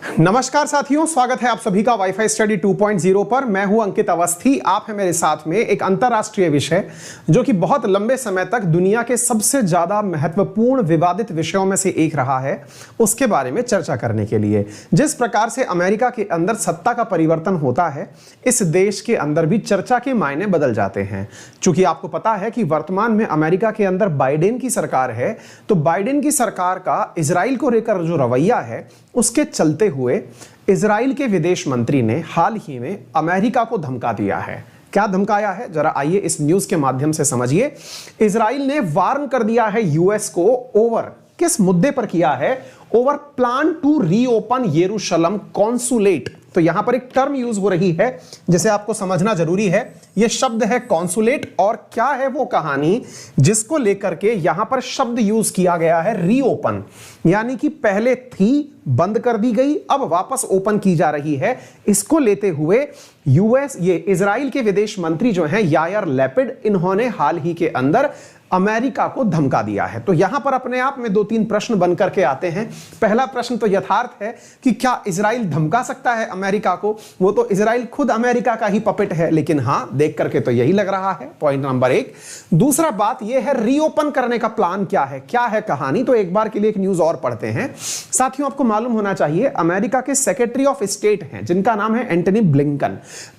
नमस्कार साथियों, स्वागत है आप सभी का वाईफाई स्टडी 2.0 पर। मैं हूं अंकित अवस्थी। आप हैं मेरे साथ में एक अंतरराष्ट्रीय विषय जो कि बहुत लंबे समय तक दुनिया के सबसे ज्यादा महत्वपूर्ण विवादित विषयों में से एक रहा है, उसके बारे में चर्चा करने के लिए। जिस प्रकार से अमेरिका के अंदर सत्ता का परिवर्तन होता है, इस देश के अंदर भी चर्चा के मायने बदल जाते हैं। चूंकि आपको पता है कि वर्तमान में अमेरिका के अंदर बाइडेन की सरकार है, तो बाइडेन की सरकार का इजराइल को लेकर जो रवैया है, उसके चलते हुए इजराइल के विदेश मंत्री ने हाल ही में अमेरिका को धमका दिया है। क्या धमकाया है, जरा आइए इस न्यूज के माध्यम से समझिए। इजराइल ने वार्न कर दिया है यूएस को ओवर, किस मुद्दे पर किया है, ओवर प्लान टू रीओपन यरूशलेम कॉन्सुलेट। तो यहां पर एक टर्म यूज हो रही है जिसे आपको समझना जरूरी है। यह शब्द है कॉन्सुलेट, और क्या है वो कहानी जिसको लेकर के यहां पर शब्द यूज किया गया है रीओपन, यानी कि पहले थी, बंद कर दी गई, अब वापस ओपन की जा रही है। इसको लेते हुए यूएस, ये इजराइल के विदेश मंत्री जो हैं यायर लैपिड, इन्होंने हाल ही के अंदर अमेरिका को धमका दिया है। तो यहां पर अपने आप में 2-3 प्रश्न बनकर के आते हैं। पहला प्रश्न तो यथार्थ है कि क्या इजराइल धमका सकता है अमेरिका को? वो तो इजराइल खुद अमेरिका का ही पपेट है, लेकिन हां, देख करके तो यही लग रहा है, पॉइंट नंबर 1। दूसरा बात यह है, रीओपन करने का प्लान क्या है कहानी। तो एक बार के लिए एक न्यूज और पढ़ते हैं। साथियों, आपको मालूम होना चाहिए अमेरिका के सेक्रेटरी ऑफ स्टेट हैं जिनका नाम है एंटनी ब्लिंकन।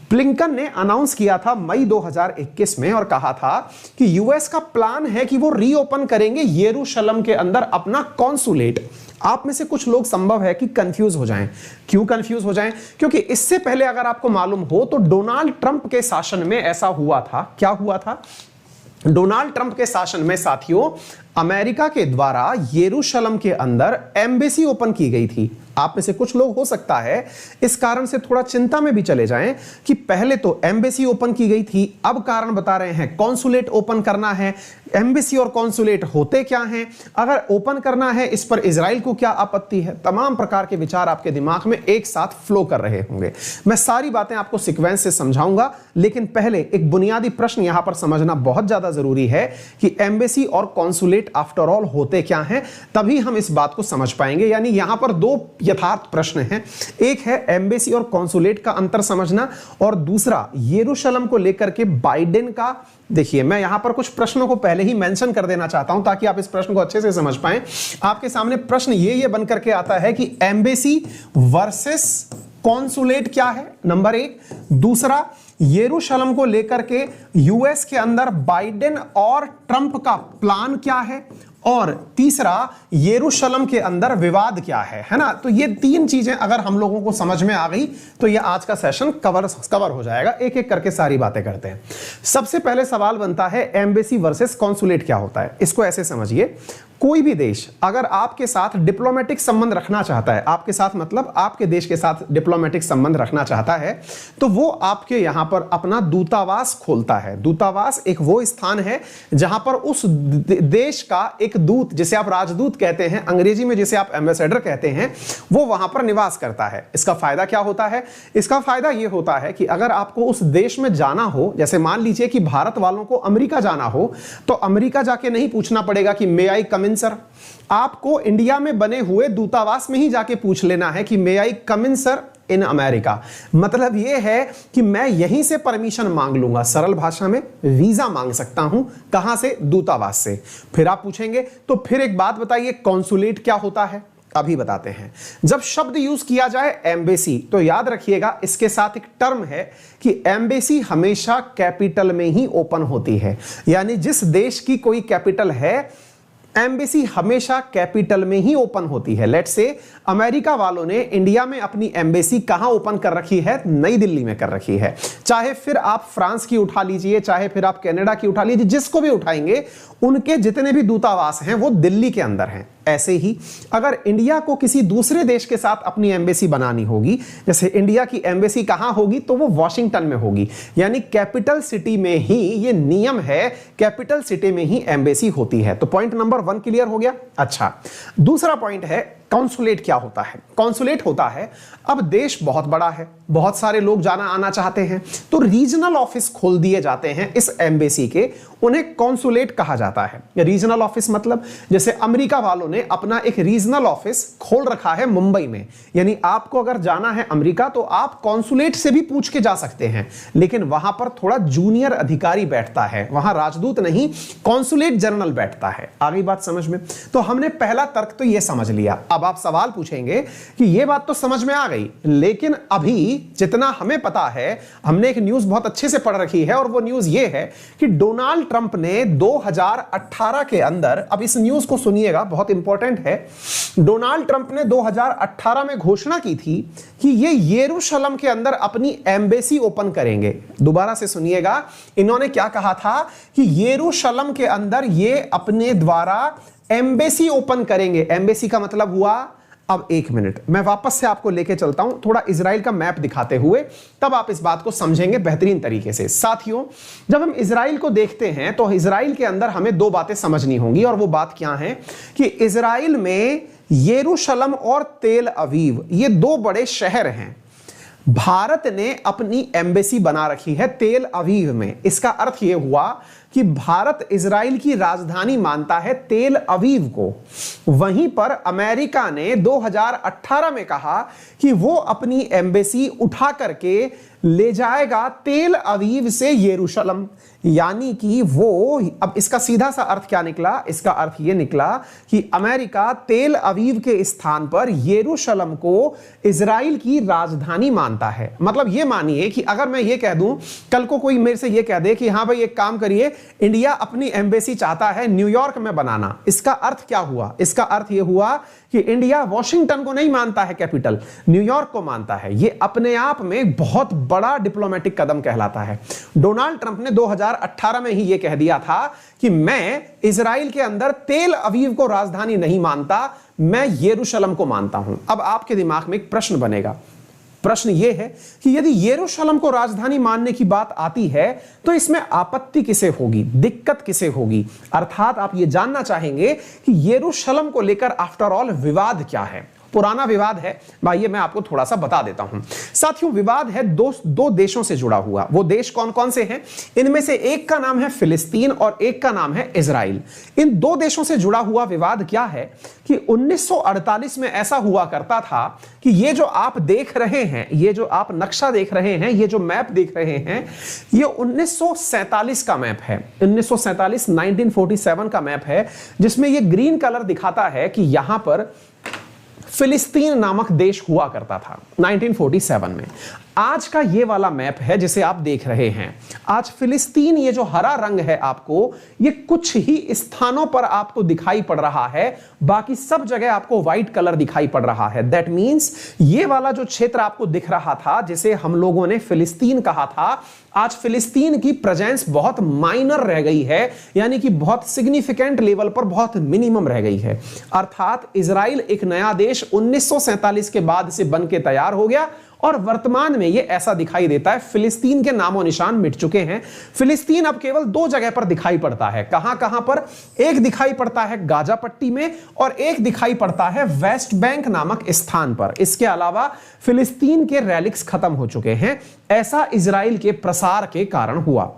ब्लिंकन ने अनाउंस किया था मई 2021 में और कहा था कि यूएस का प्लान है कि वो रीओपन करेंगे यरूशलेम के अंदर अपना कॉन्सुलेट। आप में से कुछ लोग संभव है कि कंफ्यूज हो जाएं। क्यों कंफ्यूज हो जाएं? क्योंकि इससे पहले अगर आपको मालूम हो तो डोनाल्ड ट्रंप के शासन में ऐसा हुआ था। क्या हुआ था? डोनाल्ड ट्रंप के शासन में साथियों, अमेरिका के द्वारा यरूशलेम के अंदर एम्बेसी ओपन की गई थी। आप में से कुछ लोग हो सकता है इस कारण से थोड़ा चिंता में भी चले जाएं कि पहले तो एम्बेसी ओपन की गई थी, अब कारण बता रहे हैं कॉन्सुलेट ओपन करना है। एम्बेसी और कॉन्सुलेट होते क्या हैं? अगर ओपन करना है, इस पर इजराइल को क्या आपत्ति है? तमाम प्रकार के विचार आपके दिमाग में एक साथ फ्लो कर रहे होंगे। मैं सारी बातें आपको सीक्वेंस से समझाऊंगा, लेकिन पहले एक बुनियादी प्रश्न यहां पर समझना बहुत ज्यादा जरूरी है कि एम्बेसी और कॉन्सुलेट आफ्टर ऑल होते क्या हैं, तभी हम इस बात को समझ पाएंगे। यानी यहां पर 2 यथार्थ प्रश्न हैं। एक है एम्बेसी और कॉन्सुलेट का अंतर समझना, और दूसरा यरूशलेम को लेकर के बाइडेन का। देखिए, मैं यहां पर कुछ प्रश्नों को पहले ही मेंशन कर देना चाहता हूं ताकि आप इस प्रश्न को अच्छे से समझ पाएं। आपके सामने प्रश्न ये बन करके आता है कि एम्बेसी वर्सेस कॉन्सुलेट क्या है, नंबर 1। दूसरा, यरूशलेम को लेकर के यूएस के अंदर बाइडेन और ट्रंप का प्लान क्या है, और तीसरा, यरूशलेम के अंदर विवाद क्या है ना। तो ये 3 चीजें अगर हम लोगों को समझ में आ गई तो ये आज का सेशन कवर हो जाएगा। एक एक करके सारी बातें करते हैं। सबसे पहले सवाल बनता है, एम्बेसी वर्सेस कॉन्सुलेट क्या होता है? इसको ऐसे समझिए, कोई भी देश अगर आपके साथ डिप्लोमेटिक संबंध रखना चाहता है, आपके साथ मतलब आपके देश के साथ डिप्लोमेटिक संबंध रखना चाहता है, तो वो आपके यहां पर अपना दूतावास खोलता है। दूतावास एक वो स्थान है जहां पर उस देश का एक दूत, जिसे आप राजदूत कहते हैं, अंग्रेजी में जिसे आप एम्बेसडर कहते हैं, वो वहां पर निवास करता है। इसका फायदा क्या होता है? इसका फायदा यह होता है कि अगर आपको उस देश में जाना हो, जैसे मान लीजिए कि भारत वालों को अमेरिका जाना हो, तो अमेरिका जाके नहीं पूछना पड़ेगा कि मे आई कम इन सर। आपको इंडिया में बने हुए दूतावास में ही जाके पूछ लेना है कि मे आई कम इन सर इन अमेरिका। मतलब यह है कि मैं यहीं से परमिशन मांग लूंगा। सरल भाषा में वीजा मांग सकता हूं। कहां से? दूतावास से। फिर आप पूछेंगे तो फिर एक बात बताइए, कॉन्सुलेट क्या होता है? अभी बताते हैं। जब शब्द यूज किया जाए एम्बेसी, तो याद रखिएगा इसके साथ एक टर्म है कि एम्बेसी हमेशा कैपिटल में ही ओपन होती है। यानी जिस देश की कोई कैपिटल है, एम्बेसी हमेशा कैपिटल में ही ओपन होती है। लेट्स से अमेरिका वालों ने इंडिया में अपनी एम्बेसी कहां ओपन कर रखी है? नई दिल्ली में कर रखी है। चाहे फिर आप फ्रांस की उठा लीजिए, चाहे फिर आप कनाडा की उठा लीजिए, जिसको भी उठाएंगे, उनके जितने भी दूतावास हैं वो दिल्ली के अंदर हैं। ऐसे ही अगर इंडिया को किसी दूसरे देश के साथ अपनी एम्बेसी बनानी होगी, जैसे इंडिया की एम्बेसी कहां होगी, तो वो वॉशिंगटन में होगी। यानी कैपिटल सिटी में ही, ये नियम है, कैपिटल सिटी में ही एम्बेसी होती है। तो पॉइंट नंबर 1 क्लियर हो गया। अच्छा, दूसरा पॉइंट है कॉन्सुलेट क्या होता है? कॉन्सुलेट होता है, अब देश बहुत बड़ा है, बहुत सारे लोग जाना आना चाहते हैं, तो रीजनल ऑफिस खोल दिए जाते हैं इस एम्बेसी के, उन्हें कॉन्सुलेट कहा जाता है। रीजनल ऑफिस मतलब जैसे अमेरिका वालों ने अपना एक रीजनल ऑफिस खोल रखा है मुंबई में, यानी आपको अगर जाना है अमेरिका तो आप कॉन्सुलेट से भी पूछ के जा सकते हैं, लेकिन वहां पर थोड़ा जूनियर अधिकारी बैठता है, वहां राजदूत नहीं, कॉन्सुलेट जनरल बैठता है। आ गई बात समझ में? तो हमने पहला तर्क तो यह समझ लिया। अब आप सवाल पूछेंगे कि यह बात तो समझ में आ गई, लेकिन अभी जितना हमें पता है, हमने एक न्यूज बहुत अच्छे से पढ़ रखी है और वो न्यूज ये है कि डोनाल्ड ट्रंप ने 2018 के अंदर, अब इस न्यूज को सुनिएगा, बहुत इंपॉर्टेंट है, डोनाल्ड ट्रंप ने 2018 में घोषणा की थी कि ये यरूशलेम के अंदर अपनी एम्बेसी ओपन करेंगे। दोबारा से सुनिएगा, इन्होंने क्या कहा था कि यरूशलेम के अंदर ये अपने द्वारा एम्बेसी ओपन करेंगे। एम्बेसी का मतलब हुआ, अब एक मिनट मैं वापस से आपको लेके चलता हूं थोड़ा इजराइल का मैप दिखाते हुए, तब आप इस बात को समझेंगे बेहतरीन तरीके से। साथियों, जब हम इजराइल को देखते हैं तो इजराइल के अंदर हमें दो बातें समझनी होंगी, और वो बात क्या है कि इजराइल में यरूशलेम और तेल अवीव ये दो बड़े शहर हैं। भारत ने अपनी एम्बेसी बना रखी है तेल अवीव में। इसका अर्थ यह हुआ कि भारत इजराइल की राजधानी मानता है तेल अवीव को। वहीं पर अमेरिका ने 2018 में कहा कि वो अपनी एम्बेसी उठा करके ले जाएगा तेल अवीव से यरूशलेम, यानी कि वो, अब इसका सीधा सा अर्थ क्या निकला? इसका अर्थ यह निकला कि अमेरिका तेल अवीव के स्थान पर यरूशलेम को इजराइल की राजधानी मानता है। मतलब यह मानिए कि अगर मैं ये कह दूं, कल को कोई मेरे से यह कह दे कि हां भाई एक काम करिए, इंडिया अपनी एम्बेसी चाहता है न्यूयॉर्क में बनाना, इसका अर्थ क्या हुआ? इसका अर्थ यह हुआ कि इंडिया वॉशिंगटन को नहीं मानता है कैपिटल, न्यूयॉर्क को मानता है। यह अपने आप में बहुत बड़ा डिप्लोमेटिक कदम कहलाता है। डोनाल्ड ट्रंप ने 2018 में ही यह कह दिया था कि मैं इजराइल के अंदर तेल अवीव को राजधानी नहीं मानता, मैं यरूशलेम को मानता हूं। अब आपके दिमाग में एक प्रश्न बनेगा, प्रश्न यह है कि यदि यरूशलेम को राजधानी मानने की बात आती है तो इसमें आपत्ति किसे होगी, दिक्कत किसे होगी? अर्थात आप यह जानना चाहेंगे कि यरूशलेम को लेकर आफ्टर ऑल विवाद क्या है। पुराना विवाद है भाई, मैं आपको थोड़ा सा बता देता हूं। साथियों, विवाद है दो देशों से जुड़ा हुआ। वो देश कौन कौन से हैं? इनमें से एक का नाम है फिलिस्तीन और एक का नाम है इजराइल। इन दो देशों से जुड़ा हुआ विवाद क्या है कि 1948 में ऐसा हुआ करता था कि ये जो आप देख रहे हैं, ये जो आप नक्शा देख रहे हैं, ये जो मैप देख रहे हैं, ये 1947 का मैप है। 1947 का मैप है, जिसमें ये ग्रीन कलर दिखाता है कि यहां पर फिलिस्तीन नामक देश हुआ करता था 1947 में। आज का ये वाला मैप है जिसे आप देख रहे हैं। आज फिलिस्तीन, ये जो हरा रंग है आपको, ये कुछ ही स्थानों पर आपको दिखाई पड़ रहा है, बाकी सब जगह आपको व्हाइट कलर दिखाई पड़ रहा है। दैट मींस ये वाला जो क्षेत्र आपको दिख रहा था, जिसे हम लोगों ने फिलिस्तीन कहा था, आज फिलिस्तीन की प्रेजेंस बहुत माइनर रह गई है, यानी कि बहुत सिग्निफिकेंट लेवल पर बहुत मिनिमम रह गई है। अर्थात इजराइल एक नया देश 1947 के बाद से बन के तैयार हो गया और वर्तमान में यह ऐसा दिखाई देता है। फिलिस्तीन के नामो निशान मिट चुके हैं। फिलिस्तीन अब केवल दो जगह पर दिखाई पड़ता है। कहां कहां पर? एक दिखाई पड़ता है गाजा पट्टी में और एक दिखाई पड़ता है वेस्ट बैंक नामक स्थान पर। इसके अलावा फिलिस्तीन के रेलिक्स खत्म हो चुके हैं। ऐसा इजराइल के प्रसार के कारण हुआ।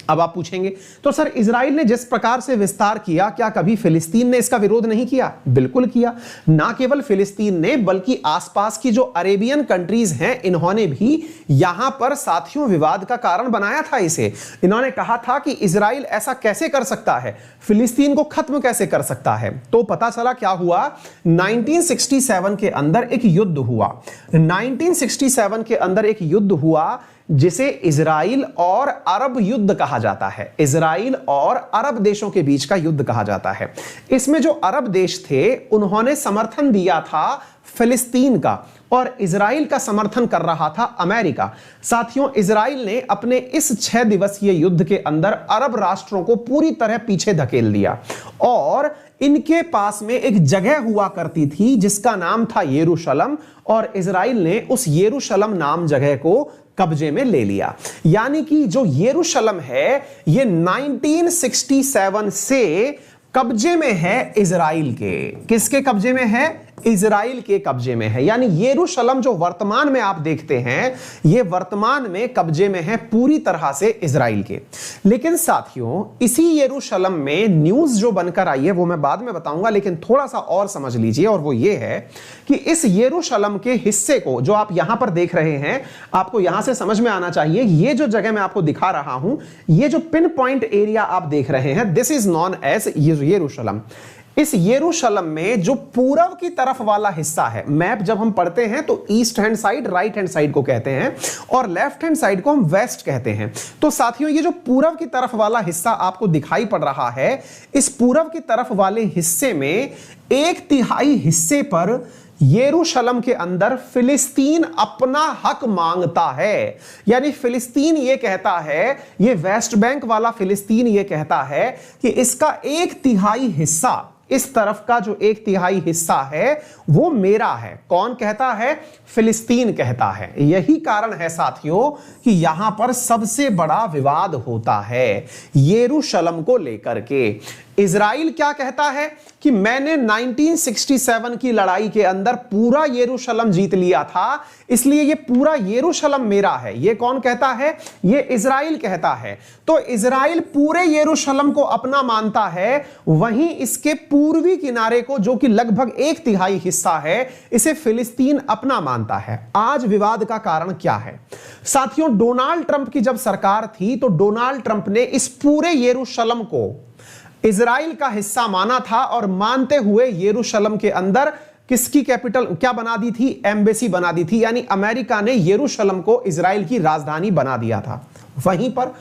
अब आप पूछेंगे तो सर, इजराइल ने जिस प्रकार से विस्तार किया, क्या कभी फिलिस्तीन ने इसका विरोध नहीं किया? बिल्कुल किया। ना केवल फिलिस्तीन ने, बल्कि आसपास की जो अरेबियन कंट्रीज हैं, इन्होंने भी यहां पर साथियों विवाद का कारण बनाया था इसे। इन्होंने कहा था कि इजराइल ऐसा कैसे कर सकता है, फिलिस्तीन को खत्म कैसे कर सकता है। तो पता चला क्या हुआ, 1967 के अंदर एक युद्ध हुआ। 1967 के अंदर एक युद्ध हुआ जिसे इजराइल और अरब युद्ध कहा जाता है। इजराइल और अरब देशों के बीच का युद्ध कहा जाता है। इसमें जो अरब देश थे, उन्होंने समर्थन दिया था फिलिस्तीन का और इजराइल का समर्थन कर रहा था अमेरिका। साथियों, इजराइल ने अपने इस 6 दिवसीय युद्ध के अंदर अरब राष्ट्रों को पूरी तरह पीछे धकेल दिया और इनके पास में एक जगह हुआ करती थी जिसका नाम था यरूशलेम, और इजराइल ने उस यरूशलेम नाम जगह को कब्जे में ले लिया। यानी कि जो यरूशलेम है, ये 1967 से कब्जे में है इजराइल के। किसके कब्जे में है? इजराइल के कब्जे में है। यानी यरूशलेम जो वर्तमान में आप देखते हैं, यह वर्तमान में कब्जे में है पूरी तरह से इजराइल के। लेकिन साथियों, इसी यरूशलेम में न्यूज जो बनकर आई है वो मैं बाद में बताऊंगा, लेकिन थोड़ा सा और समझ लीजिए, और वो ये है कि इस यरूशलेम के हिस्से को जो आप यहां पर देख रहे हैं, आपको यहां से समझ में आना चाहिए, ये जो जगह मैं आपको दिखा रहा हूं, ये जो पिन पॉइंट एरिया आप देख रहे हैं, दिस इज नॉन एज यरूशलेम। इस यरूशलेम में जो पूरब की तरफ वाला हिस्सा है, मैप जब हम पढ़ते हैं तो east hand side right hand side को कहते हैं और लेफ्ट हैंड साइड को हम वेस्ट कहते हैं। तो साथियों, ये जो पूरब की तरफ वाला हिस्सा आपको दिखाई पड़ रहा है, इस पूरब की तरफ वाले हिस्से में 1/3 हिस्से पर यरूशलेम के अंदर फिलिस्तीन अपना हक मांगता है। यानी फिलिस्तीन ये कहता है, ये वेस्ट बैंक वाला फिलिस्तीन ये कहता है कि इसका 1/3 हिस्सा, इस तरफ का जो 1/3 हिस्सा है वो मेरा है। कौन कहता है? फिलिस्तीन कहता है। यही कारण है साथियों कि यहां पर सबसे बड़ा विवाद होता है यरूशलेम को लेकर के। इजराइल क्या कहता है कि मैंने 1967 की लड़ाई के अंदर पूरा यरूशलेम जीत लिया था, इसलिए ये पूरा यरूशलेम मेरा है। ये कौन कहता है? ये इजराइल कहता है। तो इजराइल पूरे यरूशलेम को अपना मानता है, वहीं इसके पूर्वी किनारे को, जो कि लगभग 1/3 हिस्सा है, इसे फिलिस्तीन अपना मानता है। आज विवाद का कारण क्या है साथियों? डोनाल्ड ट्रंप की जब सरकार थी तो डोनाल्ड ट्रंप ने इस पूरे यरूशलेम को इजराइल का हिस्सा माना था और मानते हुए यरूशलेम के अंदर किसकी कैपिटल क्या बना दी थी? एम्बेसी बना दी थी। यानी अमेरिका ने यरूशलेम को इजराइल की राजधानी बना दिया था। वहीं पर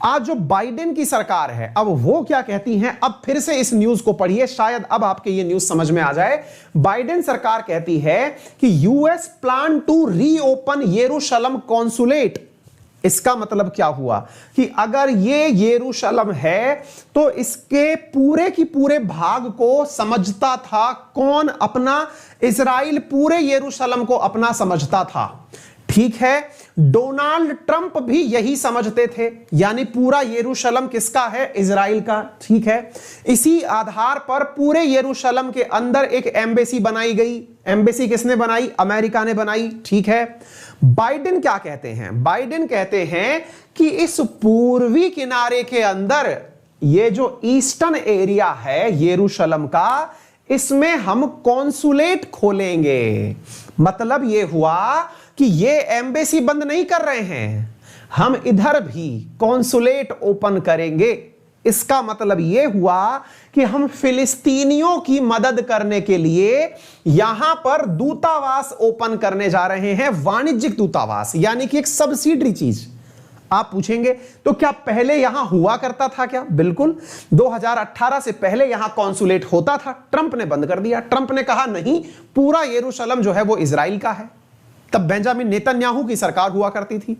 आज जो बाइडेन की सरकार है, अब वो क्या कहती हैं? अब फिर से इस न्यूज को पढ़िए, शायद अब आपके ये न्यूज समझ में आ जाए। बाइडेन सरकार कहती है कि यूएस प्लान टू रीओपन यरूशलेम कॉन्सुलेट। इसका मतलब क्या हुआ कि अगर ये यरूशलेम है तो इसके पूरे की पूरे भाग को समझता था कौन? अपना इजराइल पूरे यरूशलेम को अपना समझता था। ठीक है, डोनाल्ड ट्रंप भी यही समझते थे, यानी पूरा यरूशलेम किसका है? इजराइल का। ठीक है, इसी आधार पर पूरे यरूशलेम के अंदर एक एम्बेसी बनाई गई। एम्बेसी किसने बनाई? अमेरिका ने बनाई। ठीक है, बाइडेन क्या कहते हैं? बाइडेन कहते हैं कि इस पूर्वी किनारे के अंदर ये जो ईस्टर्न एरिया है यरूशलेम का, इसमें हम कॉन्सुलेट खोलेंगे। मतलब ये हुआ कि ये एम्बेसी बंद नहीं कर रहे हैं, हम इधर भी कॉन्सुलेट ओपन करेंगे। इसका मतलब यह हुआ कि हम फिलिस्तीनियों की मदद करने के लिए यहां पर दूतावास ओपन करने जा रहे हैं, वाणिज्यिक दूतावास, यानी कि एक सब्सिडरी चीज। आप पूछेंगे तो क्या पहले यहां हुआ करता था क्या? बिल्कुल, 2018 से पहले यहां कॉन्सुलेट होता था, ट्रंप ने बंद कर दिया। ट्रंप ने कहा नहीं, पूरा यरूशलेम जो है वो इजराइल का है। तब बेंजामिन नेतन्याहू की सरकार हुआ करती थी।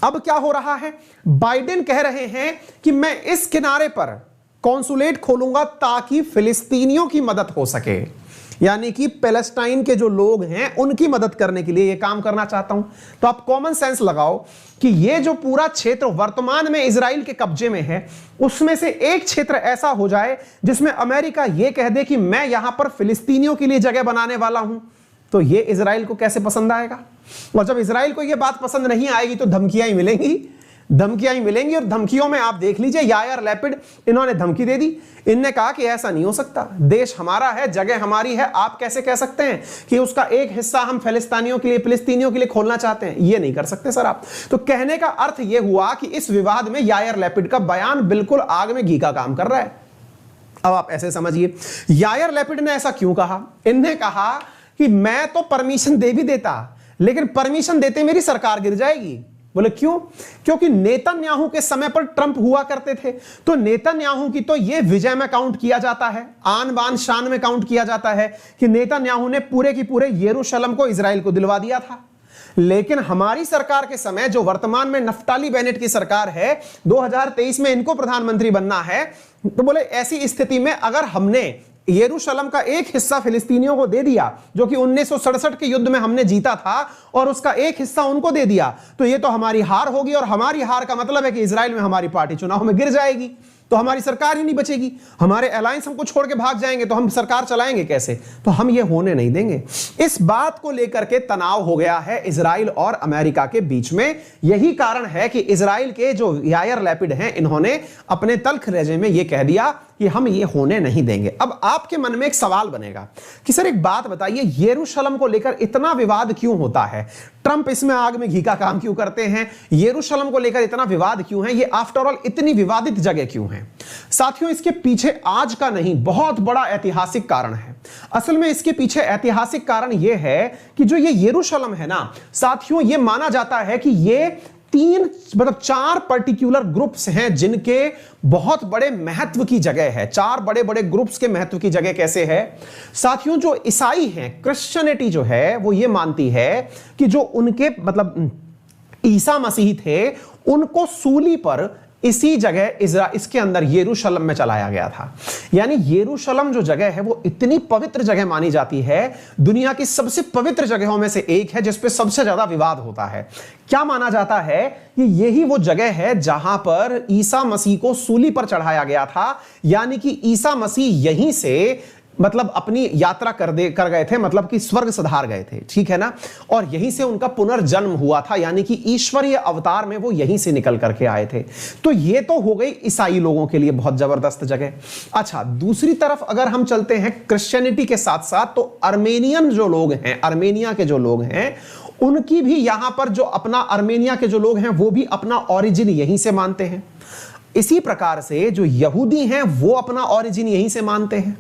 अब क्या हो रहा है? बाइडेन कह रहे हैं कि मैं इस किनारे पर कॉन्सुलेट खोलूंगा ताकि फिलिस्तीनियों की मदद हो सके, यानी कि पैलेस्टाइन के जो लोग हैं उनकी मदद करने के लिए यह काम करना चाहता हूं। तो आप कॉमन सेंस लगाओ कि यह जो पूरा क्षेत्र वर्तमान में इजराइल के कब्जे में है, उसमें से एक क्षेत्र ऐसा हो जाए जिसमें अमेरिका यह कह दे कि मैं यहां पर फिलिस्तीनियों के लिए जगह बनाने वाला हूं। तो ये इजराइल को कैसे पसंद आएगा? और जब इजराइल को ये बात पसंद नहीं आएगी तो धमकियां ही मिलेंगी, धमकियां ही मिलेंगी। और धमकियों में आप देख लीजिए, यायर लैपिड, इन्होंने धमकी दे दी। इनने कहा कि ऐसा नहीं हो सकता, देश हमारा है, जगह हमारी है, आप कैसे कह सकते हैं कि उसका एक हिस्सा हम फिलिस्तीनियों के लिए खोलना चाहते हैं? ये नहीं कर सकते सर आप। तो कहने का अर्थ यह हुआ कि इस विवाद में यायर लैपिड का बयान बिल्कुल आग में घी का काम कर रहा है। अब आप ऐसे समझिए, यायर लैपिड ने ऐसा क्यों कहा? इनने कहा कि मैं तो परमिशन दे भी देता, लेकिन परमिशन देते मेरी सरकार गिर जाएगी। बोले क्यों? क्योंकि नेतन्याहू के समय पर ट्रंप हुआ करते थे, तो नेतन्याहू की तो यह विजय में काउंट किया जाता है, आन बान शान में काउंट किया जाता है कि नेतन्याहू ने पूरे की पूरे यरूशलेम को इजराइल को दिलवा दिया था। लेकिन हमारी सरकार के समय, जो वर्तमान में नफ्ताली बेनेट की सरकार है, 2023 में इनको प्रधानमंत्री बनना है, तो बोले ऐसी स्थिति में अगर हमने यरूशलेम का एक हिस्सा फिलिस्तीनियों को दे दिया, जो कि 1967 के युद्ध में हमने जीता था, और उसका एक हिस्सा उनको दे दिया, तो ये तो हमारी हार होगी, और हमारी हार का मतलब है कि इजराइल में हमारी पार्टी चुनाव में गिर जाएगी। तो हमारी सरकार ही नहीं बचेगी, हमारे अलायंस हमको छोड़ के भाग जाएंगे तो हम सरकार चलाएंगे कैसे? तो हम ये होने नहीं देंगे। इस बात को लेकर के तनाव हो गया है इजराइल और अमेरिका के बीच में। यही कारण है कि इजराइल के जो यायर लैपिड हैं, इन्होंने अपने तल्खरेजे में यह कह दिया कि हम ये होने नहीं देंगे। अब आपके मन में एक सवाल बनेगा कि सर एक बात बताइए, यरूशलेम को लेकर इतना विवाद क्यों होता है? ट्रंप इसमें आग में घी का काम क्यों करते हैं? यरूशलेम को लेकर इतना विवाद क्यों है? ये आफ्टर ऑल इतनी विवादित जगह क्यों है? साथियों, इसके पीछे आज का नहीं, बहुत बड़ा ऐतिहासिक कारण है। असल में इसके पीछे ऐतिहासिक कारण यह है कि जो ये यरूशलेम है ना साथियों, ये माना जाता है कि ये चार पर्टिकुलर ग्रुप्स हैं जिनके बहुत बड़े महत्व की जगह है। चार बड़े बड़े ग्रुप्स के महत्व की जगह कैसे है साथियों? जो ईसाई हैं, क्रिश्चियनिटी जो है वो ये मानती है कि जो उनके ईसा मसीह थे, उनको सूली पर इसी जगह इसके अंदर यरूशलेम में चलाया गया था। यानी यरूशलेम जो जगह है वो इतनी पवित्र जगह मानी जाती है, दुनिया की सबसे पवित्र जगहों में से एक है जिस पे सबसे ज्यादा विवाद होता है। क्या माना जाता है कि यही वो जगह है जहां पर ईसा मसीह को सूली पर चढ़ाया गया था। यानी कि ईसा मसीह यहीं से अपनी यात्रा कर गए थे, कि स्वर्ग सिधार गए थे, ठीक है ना? और यहीं से उनका पुनर्जन्म हुआ था, यानी कि ईश्वरीय अवतार में वो यहीं से निकल करके आए थे। तो ये तो हो गई ईसाई लोगों के लिए बहुत जबरदस्त जगह। अच्छा, दूसरी तरफ अगर हम चलते हैं क्रिश्चियनिटी के साथ साथ, तो अर्मेनियन जो लोग हैं, अर्मेनिया के जो लोग हैं, उनकी भी यहां पर जो अपना अर्मेनिया के जो लोग हैं वो भी अपना ओरिजिन यहीं से मानते हैं। इसी प्रकार से जो यहूदी हैं वो अपना ओरिजिन यहीं से मानते हैं,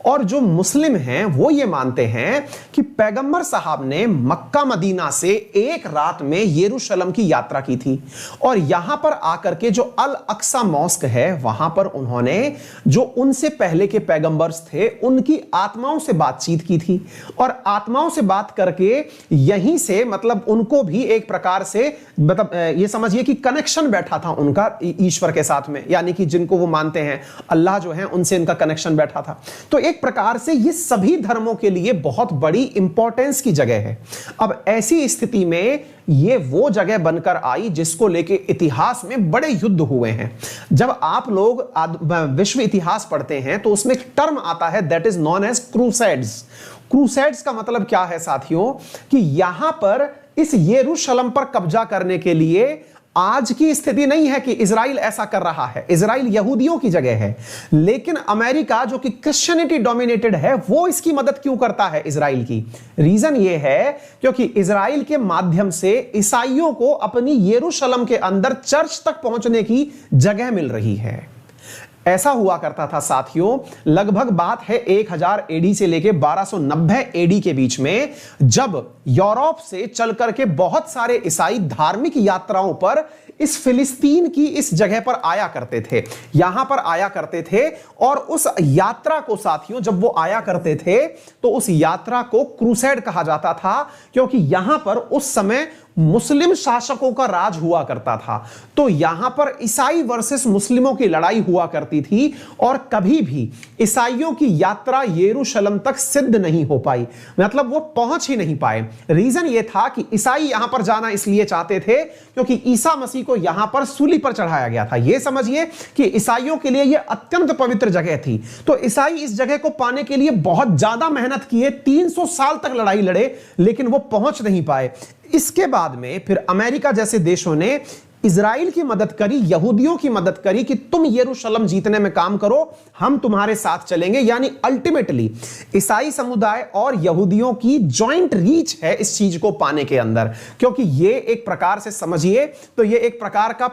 और जो मुस्लिम हैं वो ये मानते हैं कि पैगंबर साहब ने मक्का मदीना से एक रात में यरूशलेम की यात्रा की थी, और यहां पर आकर के जो अल अक्सा मॉस्क है वहां पर उन्होंने जो उनसे पहले के पैगंबर्स थे उनकी आत्माओं से बातचीत की थी, और आत्माओं से बात करके यहीं से उनको भी एक प्रकार से ये समझिए कि कनेक्शन बैठा था उनका ईश्वर के साथ में, यानी कि जिनको वो मानते हैं अल्लाह जो है उनसे इनका कनेक्शन बैठा था। तो एक प्रकार से ये सभी धर्मों के लिए बहुत बड़ी इंपॉर्टेंस की जगह है। अब ऐसी स्थिति में ये वो जगह बनकर आई जिसको लेके इतिहास में बड़े युद्ध हुए हैं। जब आप लोग विश्व इतिहास पढ़ते हैं तो उसमें एक टर्म आता है that is known as crusades. Crusades का मतलब क्या है साथियों? कि यहां पर इस यरूशलेम पर कब्जा करने के लिए आज की स्थिति नहीं है कि इजराइल ऐसा कर रहा है, इजराइल यहूदियों की जगह है, लेकिन अमेरिका जो कि क्रिश्चियनिटी डोमिनेटेड है वो इसकी मदद क्यों करता है इजराइल की? रीजन ये है क्योंकि इजराइल के माध्यम से ईसाइयों को अपनी यरूशलेम के अंदर चर्च तक पहुंचने की जगह मिल रही है। ऐसा हुआ करता था साथियों, लगभग बात है 1000 एडी से लेके 1290 एडी के बीच में, जब यूरोप से चल करके बहुत सारे ईसाई धार्मिक यात्राओं पर इस फिलिस्तीन की इस जगह पर आया करते थे, यहां पर आया करते थे। और उस यात्रा को साथियों जब वो आया करते थे तो उस यात्रा को क्रूसेड कहा जाता था, क्योंकि यहां पर उस समय मुस्लिम शासकों का राज हुआ करता था। तो यहां पर ईसाई वर्सेस मुस्लिमों की लड़ाई हुआ करती थी, और कभी भी ईसाइयों की यात्रा यरूशलेम तक सिद्ध नहीं हो पाई, वो पहुंच ही नहीं पाए। रीजन यह था कि ईसाई यहां पर जाना इसलिए चाहते थे क्योंकि ईसा मसीह को यहां पर सूली पर चढ़ाया गया था। यह समझिए कि ईसाइयों के लिए यह अत्यंत पवित्र जगह थी। तो ईसाई इस जगह को पाने के लिए बहुत ज्यादा मेहनत किए, 300 साल तक लड़ाई लड़े, लेकिन वो पहुंच नहीं पाए। इसके बाद में फिर अमेरिका जैसे देशों ने इजराइल की मदद करी, यहूदियों की मदद करी कि तुम यरूशलेम जीतने में काम करो, हम तुम्हारे साथ चलेंगे। यानी अल्टीमेटली ईसाई समुदाय और यहूदियों की जॉइंट रीच है इस चीज को पाने के अंदर, क्योंकि ये एक प्रकार से समझिए तो ये एक प्रकार का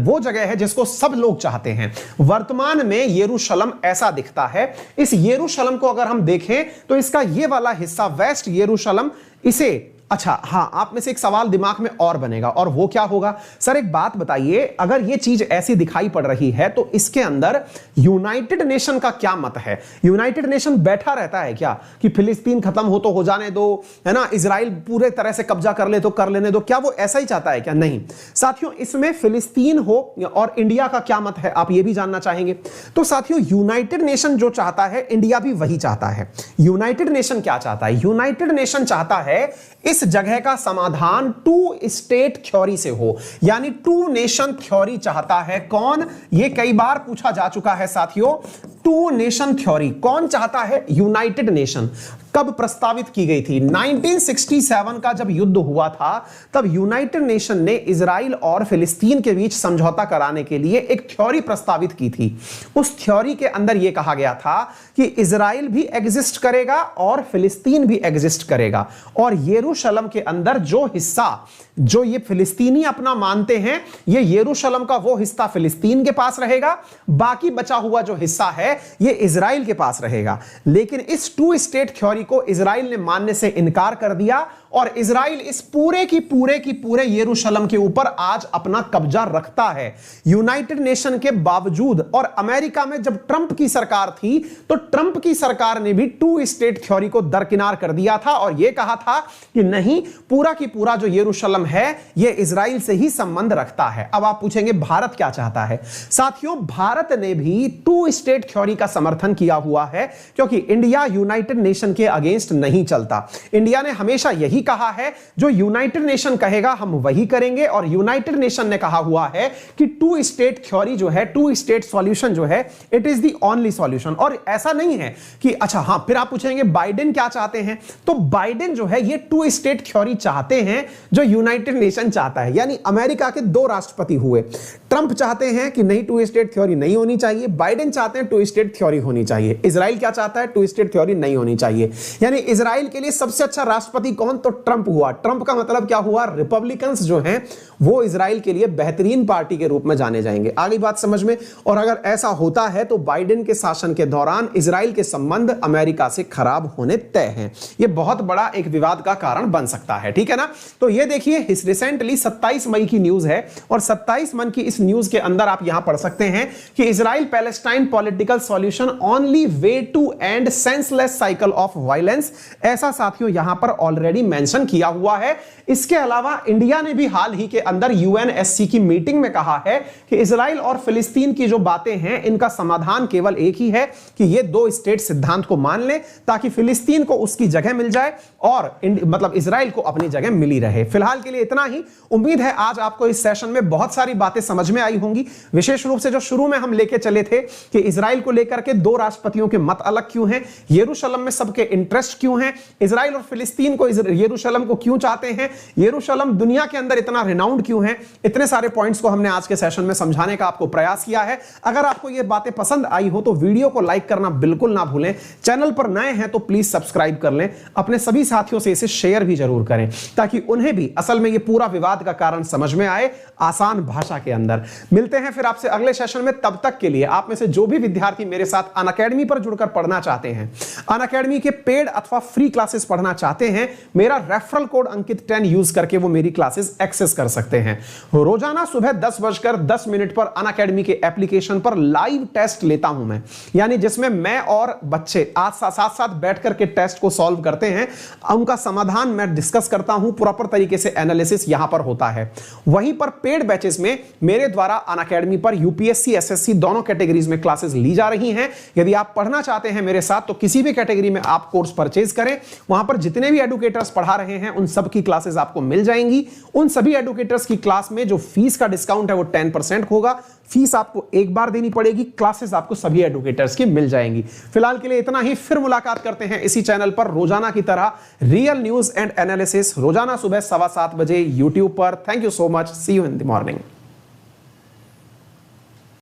वो जगह है जिसको सब लोग चाहते हैं। वर्तमान में यरूशलेम ऐसा दिखता है। इस यरूशलेम को अगर हम देखें तो इसका ये वाला हिस्सा वेस्ट यरूशलेम, इसे अच्छा हाँ, आप में से एक सवाल दिमाग में और बनेगा, और वो क्या होगा? सर एक बात बताइए, अगर ये चीज ऐसी दिखाई पड़ रही है तो इसके अंदर यूनाइटेड नेशन का क्या मत है? यूनाइटेड नेशन बैठा रहता है क्या कि फिलिस्तीन खत्म हो तो हो जाने दो, है ना, इजराइल पूरे तरह से कब्जा कर ले तो कर लेने दो? क्या वो ऐसा ही चाहता है क्या? नहीं साथियों, इसमें फिलिस्तीन हो और इंडिया का क्या मत है आप ये भी जानना चाहेंगे। तो साथियों यूनाइटेड नेशन जो चाहता है इंडिया भी वही चाहता है। यूनाइटेड नेशन क्या चाहता है? यूनाइटेड नेशन चाहता है इस इस जगह का समाधान टू स्टेट थ्योरी से हो, यानी टू नेशन थ्योरी चाहता है। कौन? ये कई बार पूछा जा चुका है साथियों। टू नेशन थ्योरी कौन चाहता है? United nation. कब प्रस्तावित की गई थी? 1967 का जब युद्ध हुआ था तब यूनाइटेड नेशन ने इजराइल और फिलिस्तीन के बीच समझौता कराने के लिए एक थ्योरी प्रस्तावित की थी। उस थ्योरी के अंदर यह कहा गया था कि इजराइल भी एग्जिस्ट करेगा और फिलिस्तीन भी एग्जिस्ट करेगा, और यरूशलेम के अंदर जो हिस्सा जो ये फिलिस्तीनी अपना मानते हैं, ये यरूशलेम का वो हिस्सा फिलिस्तीन के पास रहेगा, बाकी बचा हुआ जो हिस्सा है ये इजराइल के पास रहेगा। लेकिन इस टू स्टेट थ्योरी को इजराइल ने मानने से इनकार कर दिया और इजराइल इस पूरे की पूरे यरूशलेम के ऊपर आज अपना कब्जा रखता है यूनाइटेड नेशन के बावजूद। और अमेरिका में जब ट्रंप की सरकार थी तो ट्रंप की सरकार ने भी टू स्टेट थ्योरी को दरकिनार कर दिया था और यह कहा था कि नहीं, पूरा की पूरा जो यरूशलेम है यह इजराइल से ही संबंध रखता है। अब आप पूछेंगे भारत क्या चाहता है? साथियों, भारत ने भी टू स्टेट थ्योरी का समर्थन किया हुआ है, क्योंकि इंडिया यूनाइटेड नेशन के अगेंस्ट नहीं चलता। इंडिया ने हमेशा यही कहा है जो यूनाइटेड नेशन कहेगा हम वही करेंगे, और यूनाइटेड नेशन ने कहा हुआ है कि टू स्टेट थ्योरी जो है, टू स्टेट सॉल्यूशन जो है, it is the only solution. और ऐसा नहीं है कि अच्छा हां, फिर आप पूछेंगे बाइडेन क्या चाहते हैं? तो बाइडेन जो है ये टू स्टेट थ्योरी चाहते हैं जो यूनाइटेड नेशन चाहता है। यानी अमेरिका के दो राष्ट्रपति हुए। ट्रंप चाहते हैं कि नहीं, टू स्टेट थ्योरी नहीं होनी चाहिए। बाइडेन चाहते हैं टू स्टेट थ्योरी होनी चाहिए। इजराइल क्या चाहता है? टू स्टेट थ्योरी नहीं होनी चाहिए। यानी इजराइल के लिए सबसे अच्छा राष्ट्रपति कौन? तो ट्रंप हुआ। ट्रंप का मतलब क्या हुआ? रिपब्लिकन्स जो हैं वो इजराइल के लिए बेहतरीन पार्टी के रूप में जाने जाएंगे। आगे बात समझ में? और अगर ऐसा होता है तो बाइडेन के शासन के दौरान इजराइल के संबंध अमेरिका से खराब होने तय हैं। यह बहुत बड़ा एक विवाद का कारण बन सकता है, ठीक है ना? तो यह देखिए, रिसेंटली 27 मई की न्यूज है और 27 मई की इस न्यूज के अंदर आप यहां पढ़ सकते हैं कि Israel Palestine political solution only way to end senseless cycle of violence. ऐसा साथियों यहां पर ऑलरेडी मेंशन किया हुआ है। इसके अलावा इंडिया ने भी हाल ही के अंदर यूएनएससी की मीटिंग में कहा है कि इजराइल और फिलिस्तीन की जो बातें हैं इनका समाधान केवल एक ही है कि ये दो स्टेट सिद्धांत को मान ले, ताकि फिलिस्तीन को उसकी जगह मिल जाए और मतलब इजराइल को अपनी जगह मिली रहे। फिलहाल के लिए इतना ही। उम्मीद है आज आपको इस सेशन में बहुत सारी बातें समझ में आई होंगी, विशेष रूप से जो शुरू में हम लेके चले थे कि इजराइल को लेकर के दो राष्ट्रपतियों के मत अलग क्यों हैं, यरूशलेम में सबके इंटरेस्ट क्यों हैं, इजराइल और फिलिस्तीन को यरूशलेम को क्यों चाहते हैं, यरूशलेम दुनिया के अंदर इतना रिनाउंड क्यों है। इतने सारे पॉइंट्स को हमने आज के सेशन में समझाने का आपको प्रयास किया है। अगर आपको ये बातें पसंद आई हो तो वीडियो को लाइक करना बिल्कुल ना भूलें। चैनल पर नए हैं तो प्लीज सब्सक्राइब कर लें। अपने सभी साथियों से इसे शेयर भी जरूर करें ताकि उन्हें भी असल में ये पूरा विवाद का कारण समझ में आए आसान भाषा के अंदर। मिलते हैं फिर आपसे अगले सेशन में। तब तक के लिए आप में से जो भी विद्यार्थी मेरे साथ अनअकैडमी पर जुड़कर पढ़ना चाहते हैं, अनअकैडमी के पेड अथवा फ्री क्लासेस पढ़ना चाहते हैं, मेरा रेफरल कोड अंकित 10 यूज करके वो मेरी क्लासेस एक्सेस कर सकते हैं। रोजाना सुबह 10:10 पर अनअकैडमी के एप्लीकेशन पर लाइव टेस्ट लेता हूं मैं, यानी जिसमें मैं और बच्चे आज साथ साथ बैठ करके टेस्ट को सॉल्व करते हैं, उनका समाधान मैं डिस्कस करता हूं, प्रॉपर तरीके से एनालिसिस यहां पर होता है। वहीं पर पेड बैचेस में मेरे द्वारा अनअकैडमी पर यूपीएससी एसएससी दोनों कैटेगरीज में क्लासेस ली जा रही हैं। यदि आप पढ़ना चाहते हैं मेरे साथ तो किसी भी कैटेगरी में आप कोर्स परचेज करें। वहां पर जितने भी एडुकेटर्स पढ़ा रहे हैं उन सब की क्लासेस आपको मिल जाएंगी। उन सभी एडुकेटर्स की क्लास में जो फीस का डिस्काउंट है वो 10% होगा। फीस आपको एक बार देनी पड़ेगी, क्लासेस आपको सभी एडुकेटर्स की मिल जाएंगी। फिलहाल के लिए इतना ही। फिर मुलाकात करते हैं इसी चैनल पर रोजाना की तरह रियल न्यूज एंड एनालिसिस, रोजाना सुबह 7:15 बजे यूट्यूब पर। Thank you so much. See you in the morning.